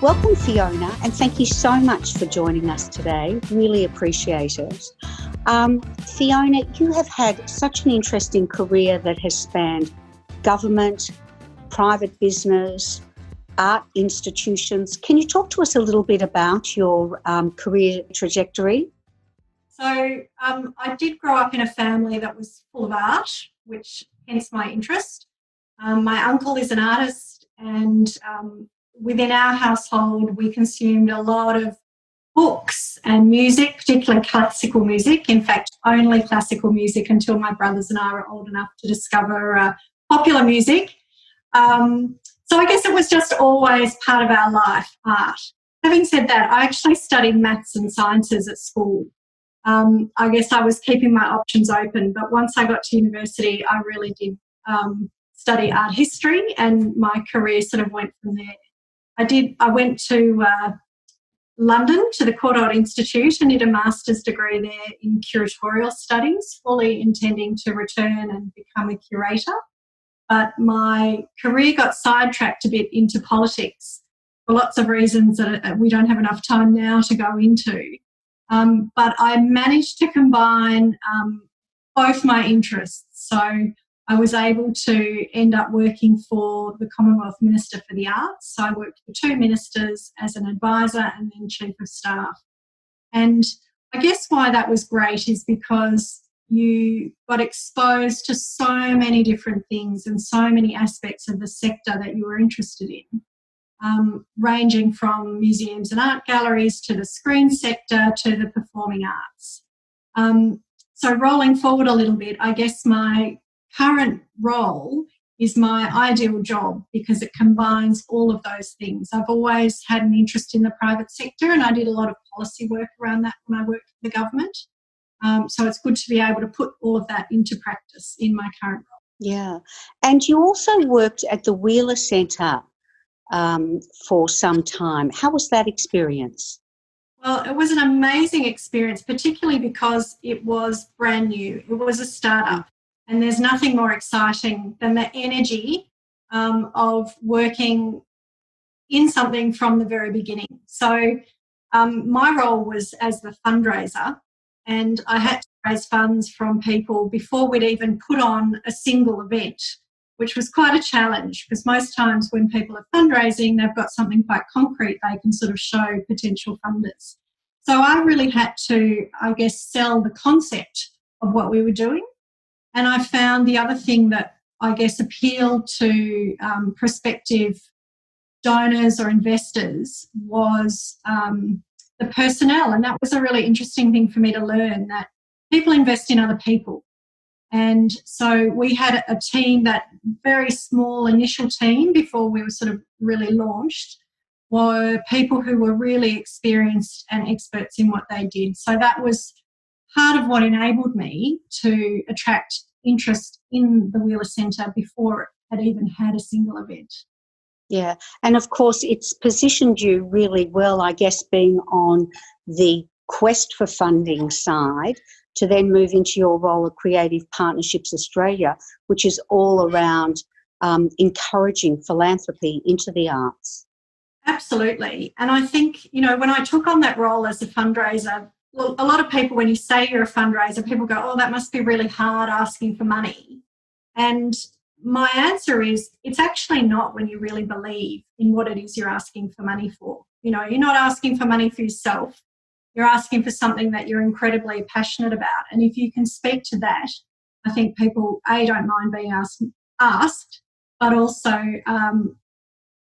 Welcome, Fiona, and thank you so much for joining us today. Really appreciate it. Fiona, you have had such an interesting career that has spanned government, private business, art institutions. Can you talk to us a little bit about your career trajectory? So I did grow up in a family that was full of art, which hence my interest. My uncle is an artist, and within our household we consumed a lot of books and music, particularly classical music. In fact, only classical music until my brothers and I were old enough to discover popular music. So I guess it was just always part of our life, art. Having said that, I actually studied maths and sciences at school. I guess I was keeping my options open, but once I got to university, I really did study art history, and my career sort of went from there. I went to London to the Courtauld Institute and did a master's degree there in curatorial studies, fully intending to return and become a curator. But my career got sidetracked a bit into politics for lots of reasons that we don't have enough time now to go into. But I managed to combine both my interests. So I was able to end up working for the Commonwealth Minister for the Arts. So I worked for two ministers as an advisor and then chief of staff. And I guess why that was great is because you got exposed to so many different things and so many aspects of the sector that you were interested in. Ranging from museums and art galleries to the screen sector to the performing arts. So rolling forward a little bit, I guess my current role is my ideal job because it combines all of those things. I've always had an interest in the private sector, and I did a lot of policy work around that when I worked for the government. So it's good to be able to put all of that into practice in my current role. Yeah. And you also worked at the Wheeler Centre for some time. How was that experience? Well, it was an amazing experience, particularly because it was brand new. It was a startup, and there's nothing more exciting than the energy of working in something from the very beginning. So my role was as the fundraiser, and I had to raise funds from people before we'd even put on a single event, which was quite a challenge because most times when people are fundraising, they've got something quite concrete they can sort of show potential funders. So I really had to, I guess, sell the concept of what we were doing. And I found the other thing that I guess appealed to prospective donors or investors was the personnel. And that was a really interesting thing for me to learn, that people invest in other people. And so we had a team, that very small initial team before we were sort of really launched, were people who were really experienced and experts in what they did. So that was part of what enabled me to attract interest in the Wheeler Centre before it had even had a single event. Yeah, and of course it's positioned you really well, I guess, being on the quest for funding side, to then move into your role at Creative Partnerships Australia, which is all around encouraging philanthropy into the arts. Absolutely. And I think, when I took on that role as a fundraiser, well, a lot of people, when you say you're a fundraiser, people go, oh, that must be really hard asking for money. And my answer is, it's actually not when you really believe in what it is you're asking for money for. You're not asking for money for yourself. You're asking for something that you're incredibly passionate about. And if you can speak to that, I think people, don't mind being asked, but also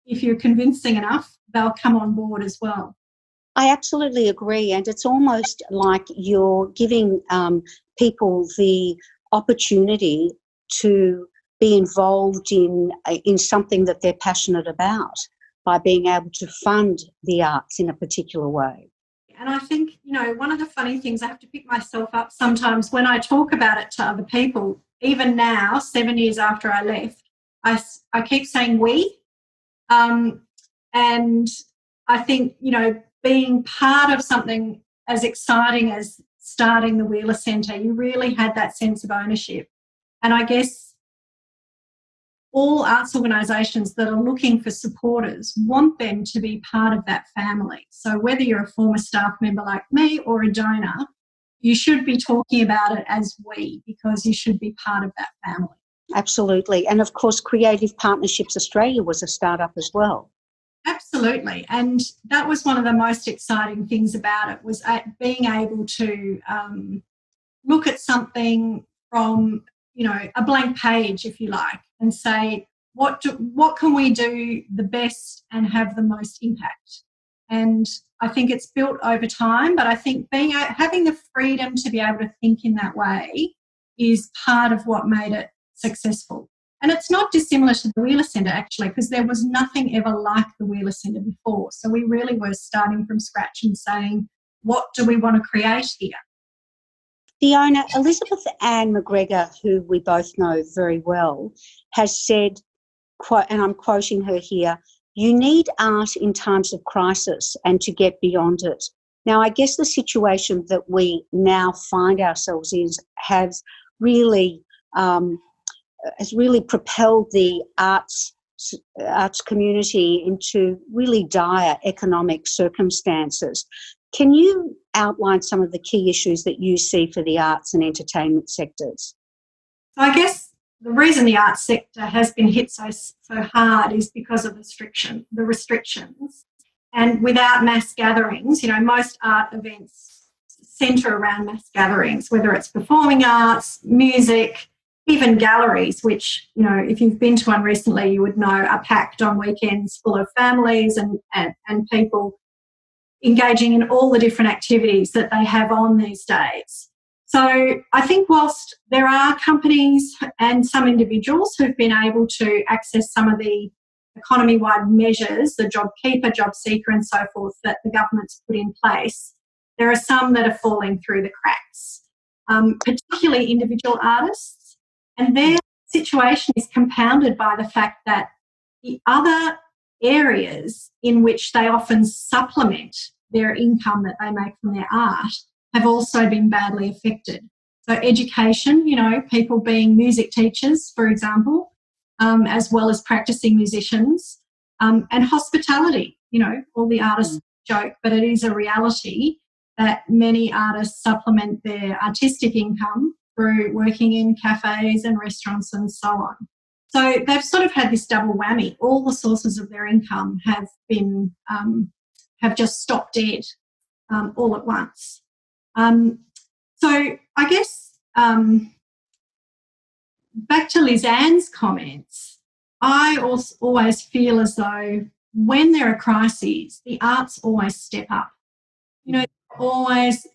if you're convincing enough, they'll come on board as well. I absolutely agree. And it's almost like you're giving people the opportunity to be involved in something that they're passionate about by being able to fund the arts in a particular way. And I think, one of the funny things, I have to pick myself up sometimes when I talk about it to other people, even now, 7 years after I left, I keep saying we. And I think, being part of something as exciting as starting the Wheeler Centre, you really had that sense of ownership. And I guess all arts organisations that are looking for supporters want them to be part of that family. So whether you're a former staff member like me or a donor, you should be talking about it as we, because you should be part of that family. Absolutely. And of course, Creative Partnerships Australia was a startup as well. Absolutely. And that was one of the most exciting things about it, was being able to look at something from, a blank page, if you like, and say, what can we do the best and have the most impact? And I think it's built over time, but I think having the freedom to be able to think in that way is part of what made it successful. And it's not dissimilar to the Wheeler Centre, actually, because there was nothing ever like the Wheeler Centre before. So we really were starting from scratch and saying, what do we want to create here? Fiona, Elizabeth Ann McGregor, who we both know very well, has said, and I'm quoting her here, "You need art in times of crisis and to get beyond it." Now, I guess the situation that we now find ourselves in has really propelled the arts community into really dire economic circumstances. Can you outline some of the key issues that you see for the arts and entertainment sectors? So I guess the reason the arts sector has been hit so hard is because of the restrictions. And without mass gatherings, most art events centre around mass gatherings, whether it's performing arts, music, even galleries, which, if you've been to one recently, you would know are packed on weekends full of families and people engaging in all the different activities that they have on these days. So I think whilst there are companies and some individuals who've been able to access some of the economy-wide measures, the JobKeeper, JobSeeker and so forth that the government's put in place, there are some that are falling through the cracks, particularly individual artists. And their situation is compounded by the fact that the other areas in which they often supplement their income that they make from their art have also been badly affected. So education, people being music teachers, for example, as well as practicing musicians, and hospitality, all the artists joke, but it is a reality that many artists supplement their artistic income through working in cafes and restaurants and so on. So they've sort of had this double whammy. All the sources of their income have been have just stopped dead all at once. So I guess back to Liz Ann's comments, I also always feel as though when there are crises, the arts always step up. Always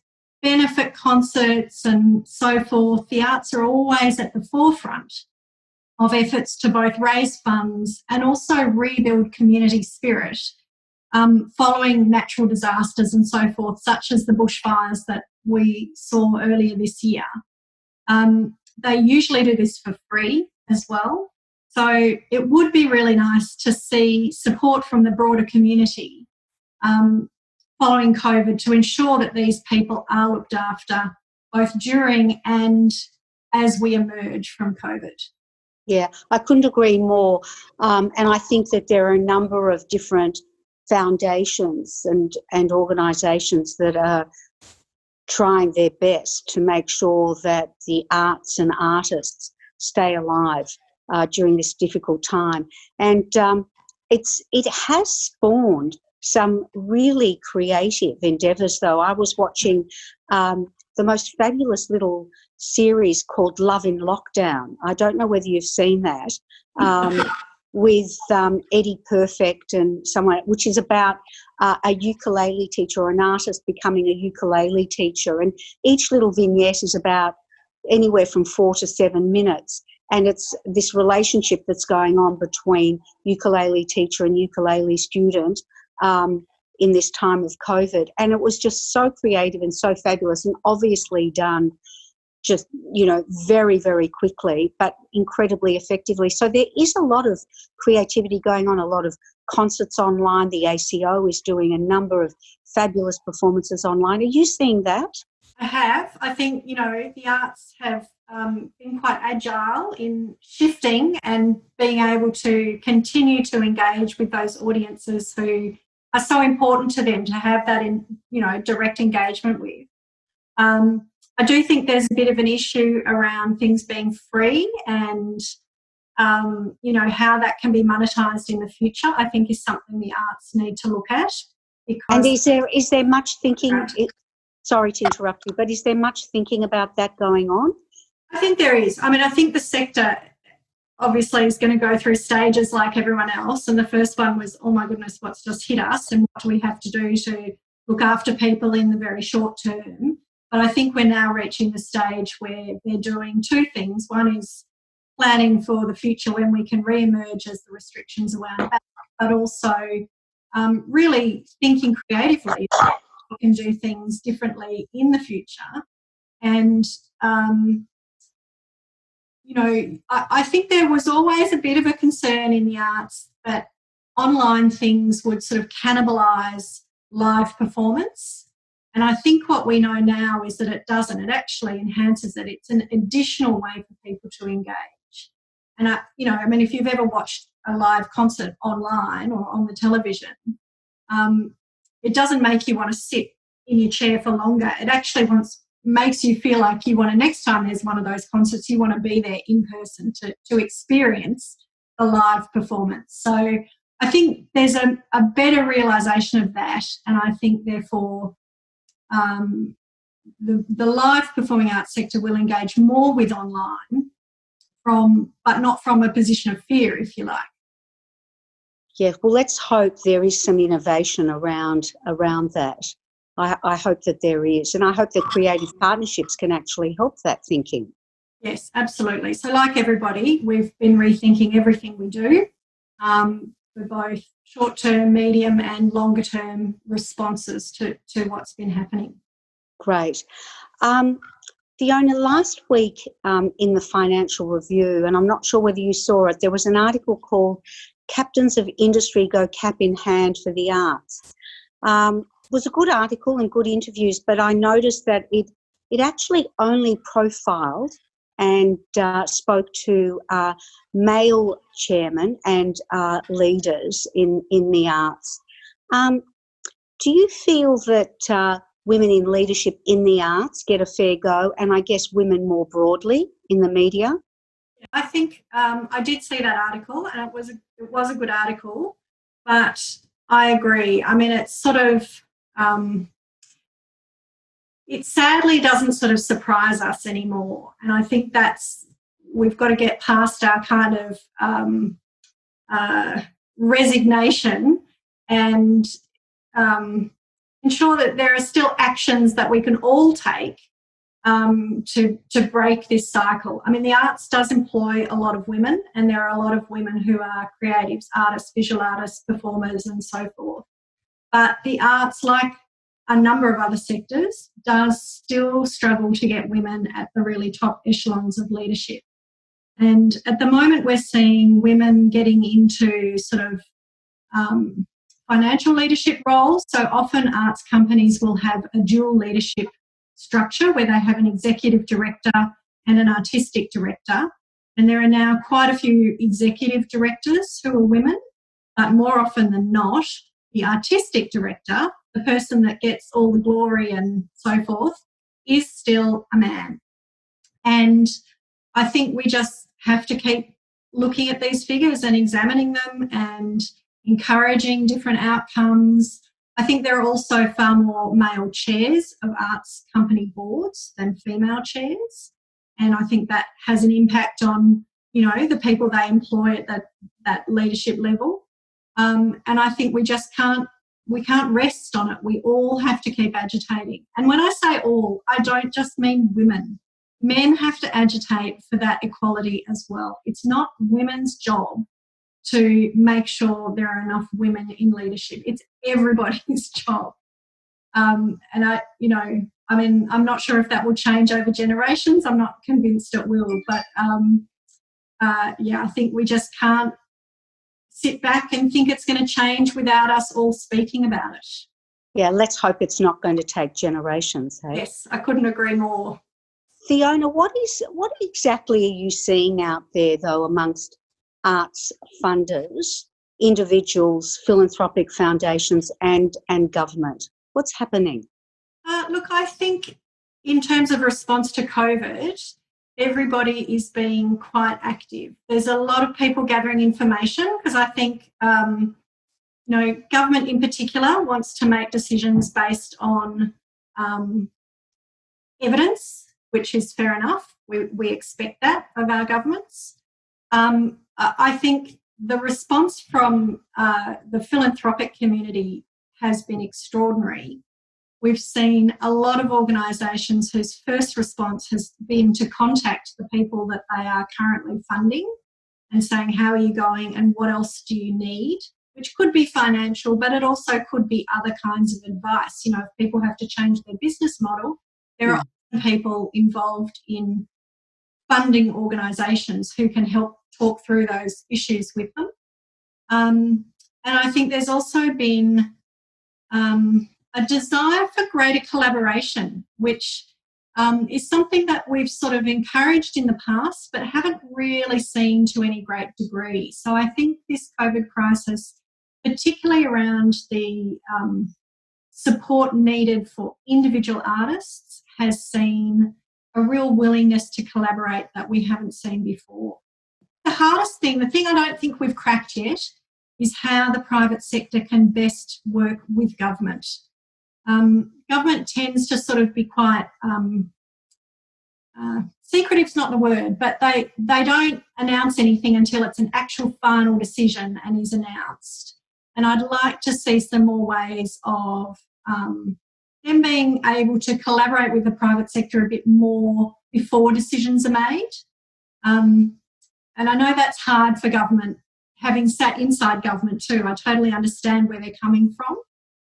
benefit concerts and so forth. The arts are always at the forefront of efforts to both raise funds and also rebuild community spirit following natural disasters and so forth, such as the bushfires that we saw earlier this year. They usually do this for free as well. So it would be really nice to see support from the broader community following COVID to ensure that these people are looked after both during and as we emerge from COVID. Yeah, I couldn't agree more. And I think that there are a number of different foundations and organisations that are trying their best to make sure that the arts and artists stay alive during this difficult time. And it has spawned some really creative endeavours, though. I was watching the most fabulous little series called Love in Lockdown. I don't know whether you've seen that, with Eddie Perfect and someone, which is about a ukulele teacher or an artist becoming a ukulele teacher. And each little vignette is about anywhere from 4 to 7 minutes. And it's this relationship that's going on between ukulele teacher and ukulele student in this time of COVID. And it was just so creative and so fabulous, and obviously done just, very, very quickly, but incredibly effectively. So there is a lot of creativity going on, a lot of concerts online. The ACO is doing a number of fabulous performances online. Are you seeing that? I have. I think, the arts have been quite agile in shifting and being able to continue to engage with those audiences who are so important to them to have that direct engagement with. I do think there's a bit of an issue around things being free and, how that can be monetised in the future, I think is something the arts need to look at. And is there much thinking, sorry to interrupt you, but is there much thinking about that going on? I think there is. I mean, I think the sector obviously is going to go through stages like everyone else. And the first one was, oh my goodness, what's just hit us and what do we have to do to look after people in the very short term? But I think we're now reaching the stage where they're doing two things. One is planning for the future when we can re-emerge as the restrictions are wound back, but also really thinking creatively about how we can do things differently in the future. And I think there was always a bit of a concern in the arts that online things would sort of cannibalise live performance. And I think what we know now is that it doesn't. It actually enhances it. It's an additional way for people to engage. And, if you've ever watched a live concert online or on the television, it doesn't make you want to sit in your chair for longer. It actually makes you feel like you want to, next time there's one of those concerts, you want to be there in person to experience the live performance. So I think there's a better realisation of that, and I think therefore the live performing arts sector will engage more with online but not from a position of fear, if you like. Yeah, well, let's hope there is some innovation around that. I hope that there is, and I hope that creative partnerships can actually help that thinking. Yes, absolutely. So like everybody, we've been rethinking everything we do for both short-term, medium and longer-term responses to what's been happening. Great. Fiona, last week in the Financial Review, and I'm not sure whether you saw it, there was an article called Captains of Industry Go Cap in Hand for the Arts. It was a good article and good interviews, but I noticed that it actually only profiled and spoke to male chairmen and leaders in the arts. Do you feel that women in leadership in the arts get a fair go, and I guess women more broadly in the media? I think I did see that article, and it was a good article, but I agree. I mean, it's sort of it sadly doesn't sort of surprise us anymore, and I think we've got to get past our kind of resignation and ensure that there are still actions that we can all take to break this cycle. I mean, the arts does employ a lot of women, and there are a lot of women who are creatives, artists, visual artists, performers and so forth. But the arts, like a number of other sectors, does still struggle to get women at the really top echelons of leadership. And at the moment we're seeing women getting into sort of financial leadership roles. So often arts companies will have a dual leadership structure where they have an executive director and an artistic director. And there are now quite a few executive directors who are women, but more often than not, the artistic director, the person that gets all the glory and so forth, is still a man. And I think we just have to keep looking at these figures and examining them and encouraging different outcomes. I think there are also far more male chairs of arts company boards than female chairs. And I think that has an impact on, the people they employ at that leadership level. And I think we can't rest on it. We all have to keep agitating. And when I say all, I don't just mean women. Men have to agitate for that equality as well. It's not women's job to make sure there are enough women in leadership. It's everybody's job. And I'm not sure if that will change over generations. I'm not convinced it will. But, I think we just can't sit back and think it's going to change without us all speaking about it. Yeah, let's hope it's not going to take generations, hey? Yes, I couldn't agree more. Fiona, what exactly are you seeing out there, though, amongst arts funders, individuals, philanthropic foundations and government? What's happening? Look, I think in terms of response to COVID, everybody is being quite active. There's a lot of people gathering information because I think, government in particular wants to make decisions based on evidence, which is fair enough. We expect that of our governments. I think the response from the philanthropic community has been extraordinary. We've seen a lot of organisations whose first response has been to contact the people that they are currently funding and saying, how are you going and what else do you need? Which could be financial, but it also could be other kinds of advice. If people have to change their business model, there are often people involved in funding organisations who can help talk through those issues with them. And I think there's also been a desire for greater collaboration, which is something that we've sort of encouraged in the past but haven't really seen to any great degree. So I think this COVID crisis, particularly around the support needed for individual artists, has seen a real willingness to collaborate that we haven't seen before. The hardest thing, the thing I don't think we've cracked yet, is how the private sector can best work with government. Government tends to sort of be quite secretive's not the word, but they don't announce anything until it's an actual final decision and is announced. And I'd like to see some more ways of them being able to collaborate with the private sector a bit more before decisions are made. And I know that's hard for government, having sat inside government too. I totally understand where they're coming from.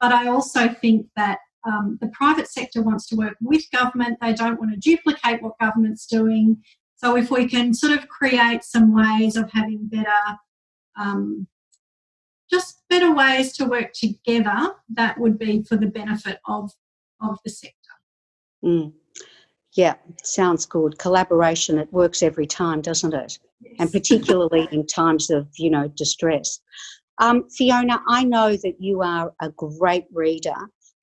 But I also think that the private sector wants to work with government. They don't want to duplicate what government's doing. So if we can sort of create some ways of having better ways to work together, that would be for the benefit of the sector. Yeah, sounds good. Collaboration, it works every time, doesn't it? Yes. And particularly in times of, distress. Fiona, I know that you are a great reader.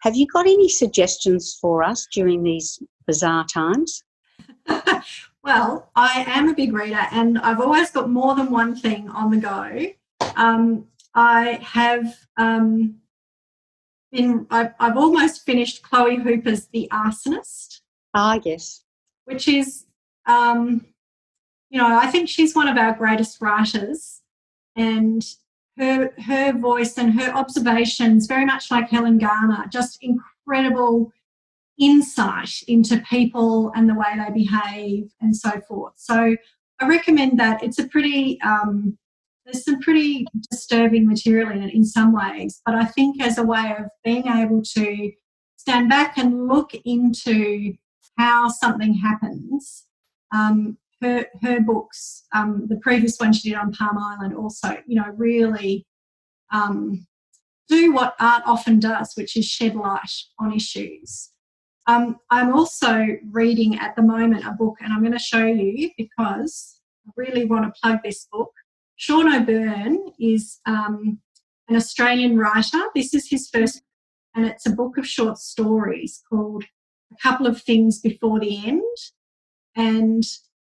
Have you got any suggestions for us during these bizarre times? Well, I am a big reader and I've always got more than one thing on the go. I have I've almost finished Chloe Hooper's The Arsonist. Ah, yes. Which is, I think she's one of our greatest writers, and her voice and her observations, very much like Helen Garner, just incredible insight into people and the way they behave and so forth. So I recommend that. It's a pretty, there's some pretty disturbing material in it in some ways, but I think as a way of being able to stand back and look into how something happens, her books, the previous one she did on Palm Island also, really do what art often does, which is shed light on issues. I'm also reading at the moment a book, and I'm going to show you because I really want to plug this book. O Byrne is an Australian writer. This is his first book, and it's a book of short stories called A Couple of Things Before the End. And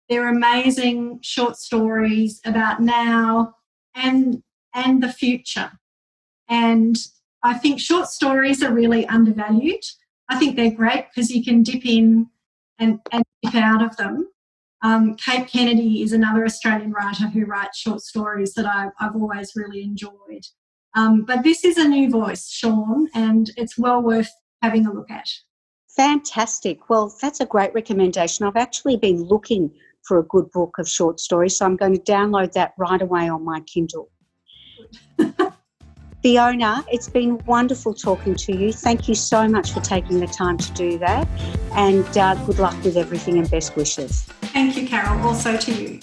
they're amazing short stories about now and the future. And I think short stories are really undervalued. I think they're great because you can dip in and dip out of them. Kate Kennedy is another Australian writer who writes short stories that I've always really enjoyed. But this is a new voice, Sean, and it's well worth having a look at. Fantastic. Well, that's a great recommendation. I've actually been looking for a good book of short stories, so I'm going to download that right away on my Kindle. Fiona, it's been wonderful talking to you. Thank you so much for taking the time to do that, and good luck with everything and best wishes. Thank you, Carol. Also to you.